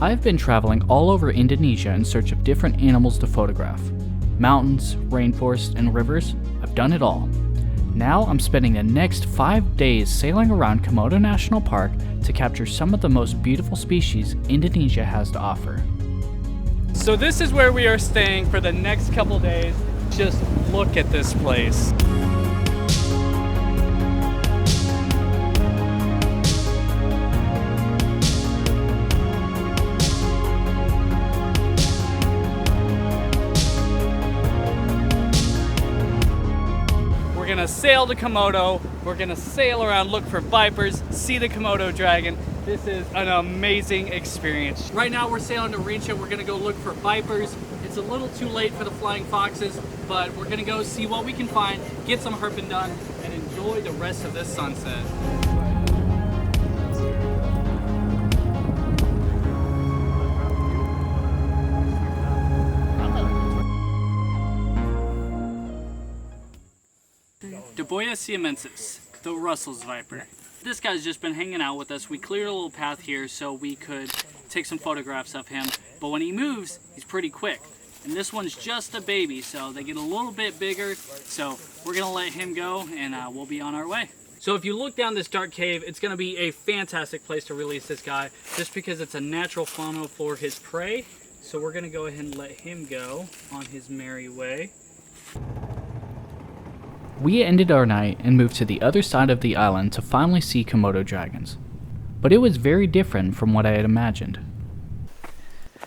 I've been traveling all over Indonesia in search of different animals to photograph. Mountains, rainforests, and rivers, I've done it all. Now I'm spending the next 5 days sailing around Komodo National Park to capture some of the most beautiful species Indonesia has to offer. So this is where we are staying for the next couple days. Just look at this place. We're gonna sail to Komodo. We're gonna sail around, look for vipers, see the Komodo dragon. This is an amazing experience. Right now we're sailing to Rincha. We're gonna go look for vipers. It's a little too late for the flying foxes, but we're gonna go see what we can find, get some herping done, and enjoy the rest of this sunset. Diaries siamensis, the Russell's viper. This guy's just been hanging out with us. We cleared a little path here so we could take some photographs of him, but when he moves, he's pretty quick. And this one's just a baby, so they get a little bit bigger, so we're gonna let him go and we'll be on our way. So if you look down this dark cave, it's gonna be a fantastic place to release this guy, just because it's a natural funnel for his prey. So we're gonna go ahead and let him go on his merry way. We ended our night and moved to the other side of the island to finally see Komodo dragons. But it was very different from what I had imagined.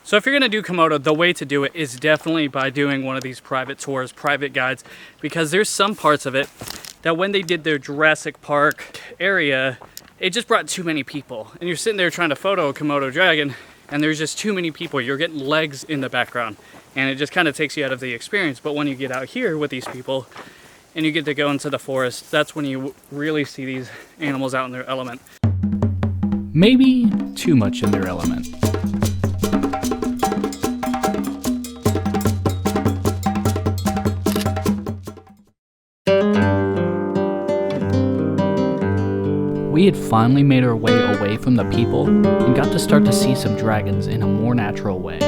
So if you're gonna do Komodo, the way to do it is definitely by doing one of these private tours, private guides, because there's some parts of it that when they did their Jurassic Park area, it just brought too many people. And you're sitting there trying to photo a Komodo dragon, and there's just too many people. You're getting legs in the background, and it just kind of takes you out of the experience. But when you get out here with these people, and you get to go into the forest, that's when you really see these animals out in their element. Maybe too much in their element. We had finally made our way away from the people and got to start to see some dragons in a more natural way.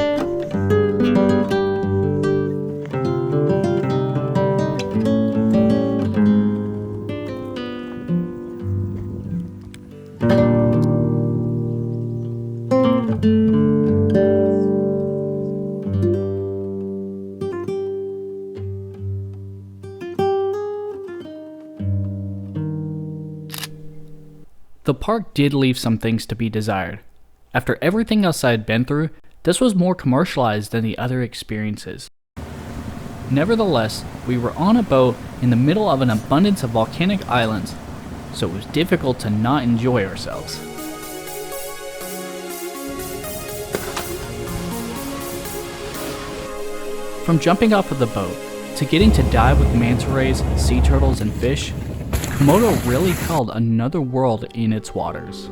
The park did leave some things to be desired. After everything else I had been through, this was more commercialized than the other experiences. Nevertheless, we were on a boat in the middle of an abundance of volcanic islands, so it was difficult to not enjoy ourselves. From jumping off of the boat, to getting to dive with manta rays, sea turtles, and fish, Komodo really held another world in its waters.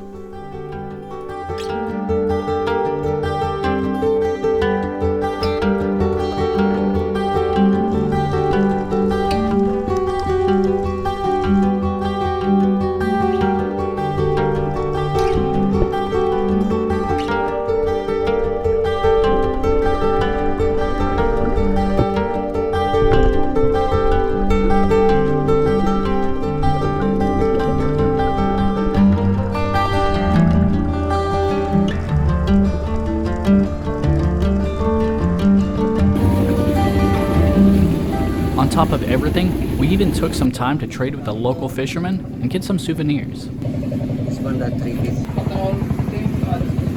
On top of everything, we even took some time to trade with the local fishermen and get some souvenirs. This one got 3 feet.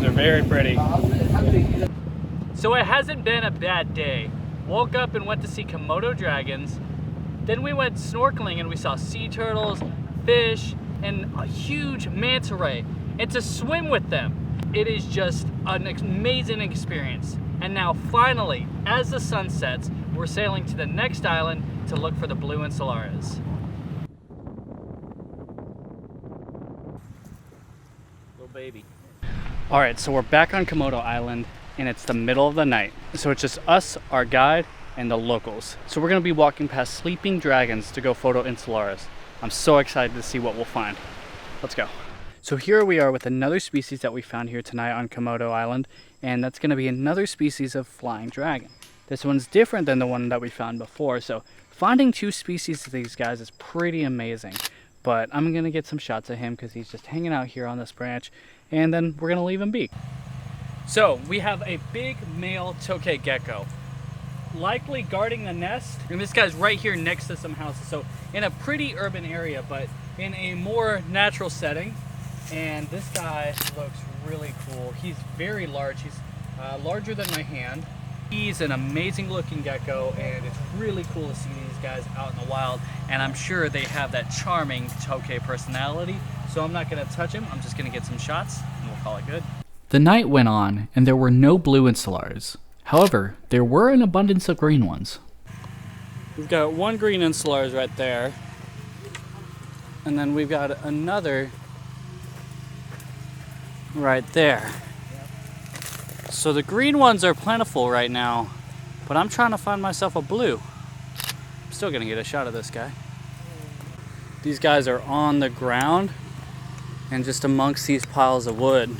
They're very pretty. So it hasn't been a bad day. Woke up and went to see Komodo dragons. Then we went snorkeling and we saw sea turtles, fish, and a huge manta ray. And to swim with them, it is just an amazing experience. And now finally, as the sun sets, we're sailing to the next island to look for the blue enceladus. Little baby. All right, so we're back on Komodo Island and it's the middle of the night. So it's just us, our guide, and the locals. So we're gonna be walking past sleeping dragons to go photo enceladus. I'm so excited to see what we'll find. Let's go. So here we are with another species that we found here tonight on Komodo Island, and that's going to be another species of flying dragon. This one's different than the one that we found before, so finding two species of these guys is pretty amazing. But I'm going to get some shots of him because he's just hanging out here on this branch, and then we're going to leave him be. So we have a big male tokay gecko, likely guarding the nest, and this guy's right here next to some houses, so in a pretty urban area but in a more natural setting. And this guy looks really cool. He's very large. He's larger than my hand. He's an amazing looking gecko, and it's really cool to see these guys out in the wild, and I'm sure they have that charming tokay personality, so I'm not going to touch him. I'm just going to get some shots and we'll call it good. The night went on and there were no blue insulars. However, there were an abundance of green ones. We've got one green insulars right there, and then we've got another right there. So the green ones are plentiful right now, but I'm trying to find myself a blue. I'm still gonna get a shot of this guy. These guys are on the ground and just amongst these piles of wood.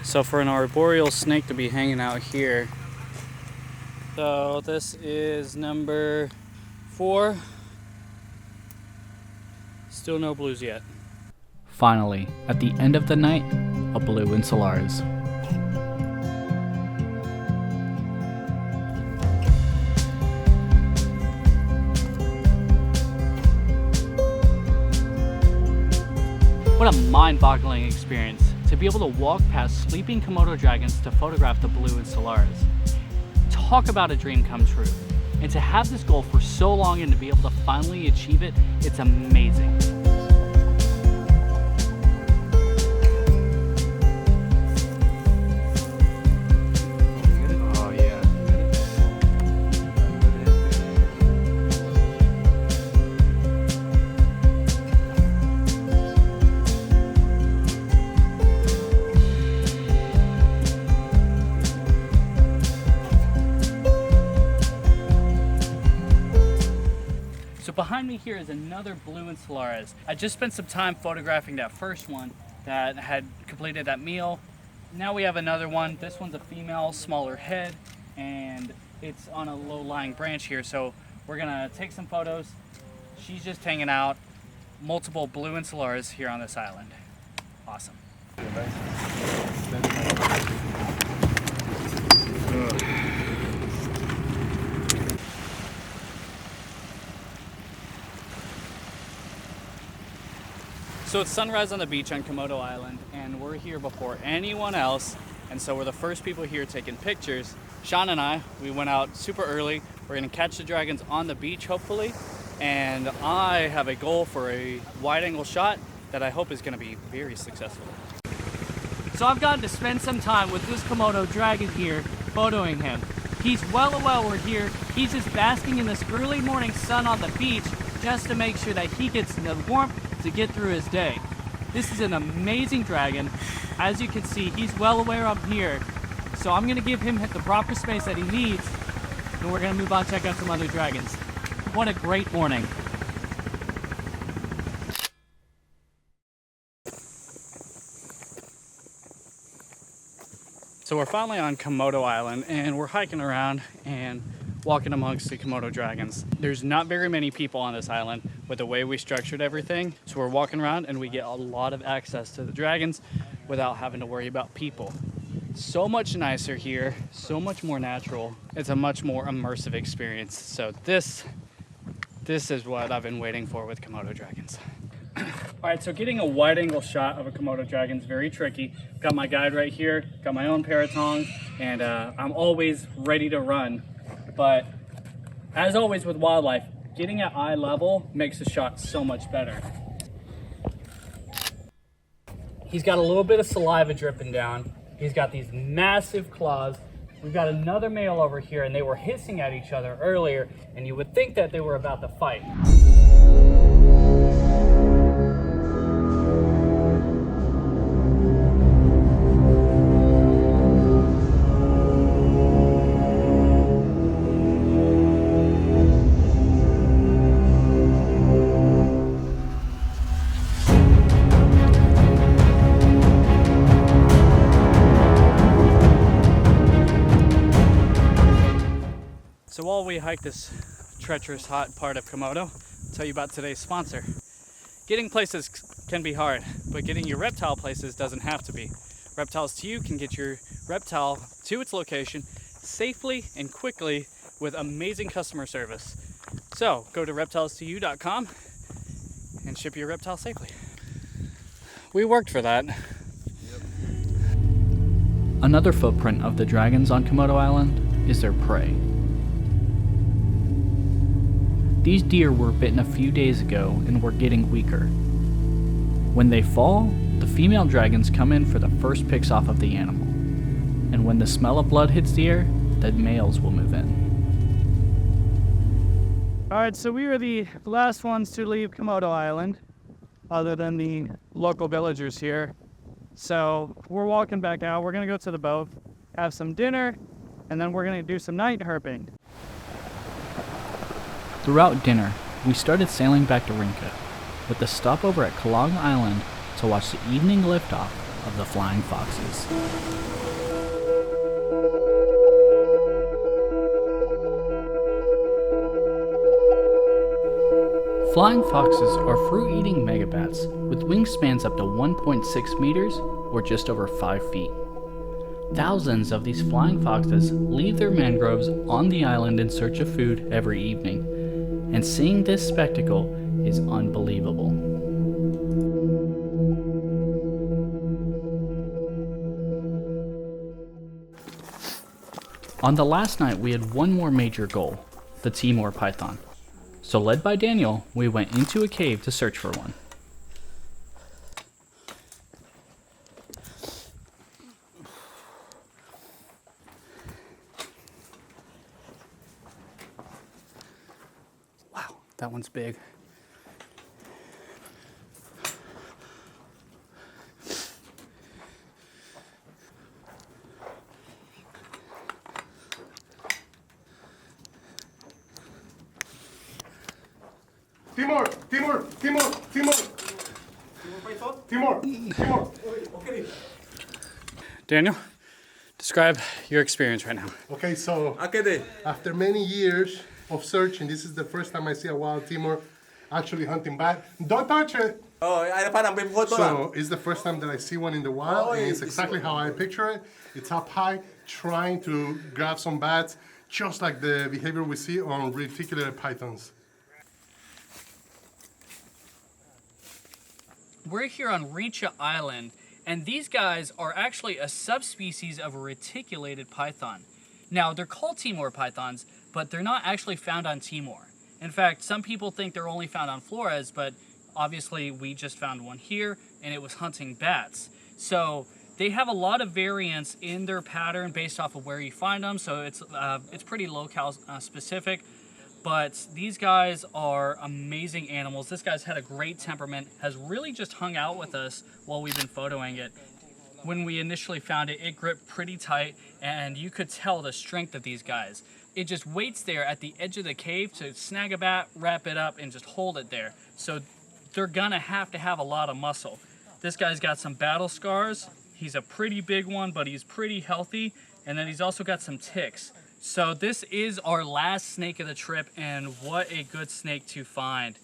So for an arboreal snake to be hanging out here. So this is number 4. Still no blues yet. Finally, at the end of the night, a blue insularis. What a mind-boggling experience to be able to walk past sleeping Komodo dragons to photograph the blue insularis. Talk about a dream come true. And to have this goal for so long and to be able to finally achieve it, it's amazing. So behind me here is another blue insularis. I just spent some time photographing that first one that had completed that meal. Now we have another one. This one's a female, smaller head, and it's on a low-lying branch here. So we're gonna take some photos. She's just hanging out. Multiple blue insularis here on this island. Awesome. So it's sunrise on the beach on Komodo Island, and we're here before anyone else, and so we're the first people here taking pictures. Sean and I, we went out super early. We're gonna catch the dragons on the beach, hopefully, and I have a goal for a wide-angle shot that I hope is gonna be very successful. So I've gotten to spend some time with this Komodo dragon here, photoing him. He's well aware here. He's just basking in this early morning sun on the beach just to make sure that he gets the warmth to get through his day. This is an amazing dragon. As you can see, he's well aware I'm here. So I'm gonna give him the proper space that he needs, and we're gonna move on, check out some other dragons. What a great morning. So we're finally on Komodo Island, and we're hiking around and walking amongst the Komodo dragons. There's not very many people on this island with the way we structured everything. So we're walking around and we get a lot of access to the dragons without having to worry about people. So much nicer here, so much more natural. It's a much more immersive experience. So this is what I've been waiting for with Komodo dragons. All right, so getting a wide angle shot of a Komodo dragon is very tricky. Got my guide right here, got my own pair of tongs, and I'm always ready to run. But as always with wildlife, getting at eye level makes the shot so much better. He's got a little bit of saliva dripping down. He's got these massive claws. We've got another male over here, and they were hissing at each other earlier, and you would think that they were about to fight. while we hike this treacherous hot part of Komodo, I'll tell you about today's sponsor. Getting places can be hard, but getting your reptile places doesn't have to be. Reptiles to You can get your reptile to its location safely and quickly with amazing customer service. So go to reptilestouYou.com and ship your reptile safely. We worked for that. Yep. Another footprint of the dragons on Komodo Island is their prey. These deer were bitten a few days ago and were getting weaker. When they fall, the female dragons come in for the first picks off of the animal. And when the smell of blood hits the air, the males will move in. Alright, so we were the last ones to leave Komodo Island, other than the local villagers here. So we're walking back out. We're going to go to the boat, have some dinner, and then we're going to do some night herping. Throughout dinner, we started sailing back to Rinka, with a stopover at Kalong Island to watch the evening liftoff of the Flying Foxes. Flying foxes are fruit-eating megabats with wingspans up to 1.6 meters or just over 5 feet. Thousands of these flying foxes leave their mangroves on the island in search of food every evening, and seeing this spectacle is unbelievable. On the last night, we had one more major goal, the Timor python. So led by Daniel, we went into a cave to search for one. Wow, that one's big. Timor! Timor! Timor! Timor! Timor! Timor! Okay. Daniel, describe your experience right now. Okay, so after many years of searching, this is the first time I see a wild Timor actually hunting back. Don't touch it! So it's the first time that I see one in the wild, and it's exactly how I picture it. It's up high, trying to grab some bats, just like the behavior we see on reticulated pythons. We're here on Rincha Island, and these guys are actually a subspecies of a reticulated python. Now, they're called Timor pythons, but they're not actually found on Timor. In fact, some people think they're only found on Flores, but obviously we just found one here, and it was hunting bats. So they have a lot of variance in their pattern based off of where you find them, so it's pretty locale specific. But these guys are amazing animals. This guy's had a great temperament, has really just hung out with us while we've been photoing it. When we initially found it, it gripped pretty tight, and you could tell the strength of these guys. It just waits there at the edge of the cave to snag a bat, wrap it up, and just hold it there. So they're gonna have to have a lot of muscle. This guy's got some battle scars. He's a pretty big one, but he's pretty healthy. And then he's also got some ticks. So this is our last snake of the trip, and what a good snake to find.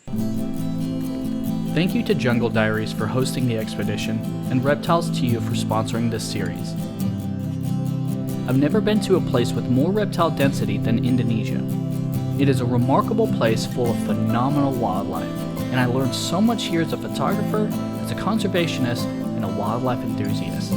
Thank you to Jungle Diaries for hosting the expedition, and Reptiles to You for sponsoring this series. I've never been to a place with more reptile density than Indonesia. It is a remarkable place full of phenomenal wildlife, and I learned so much here as a photographer, as a conservationist, and a wildlife enthusiast.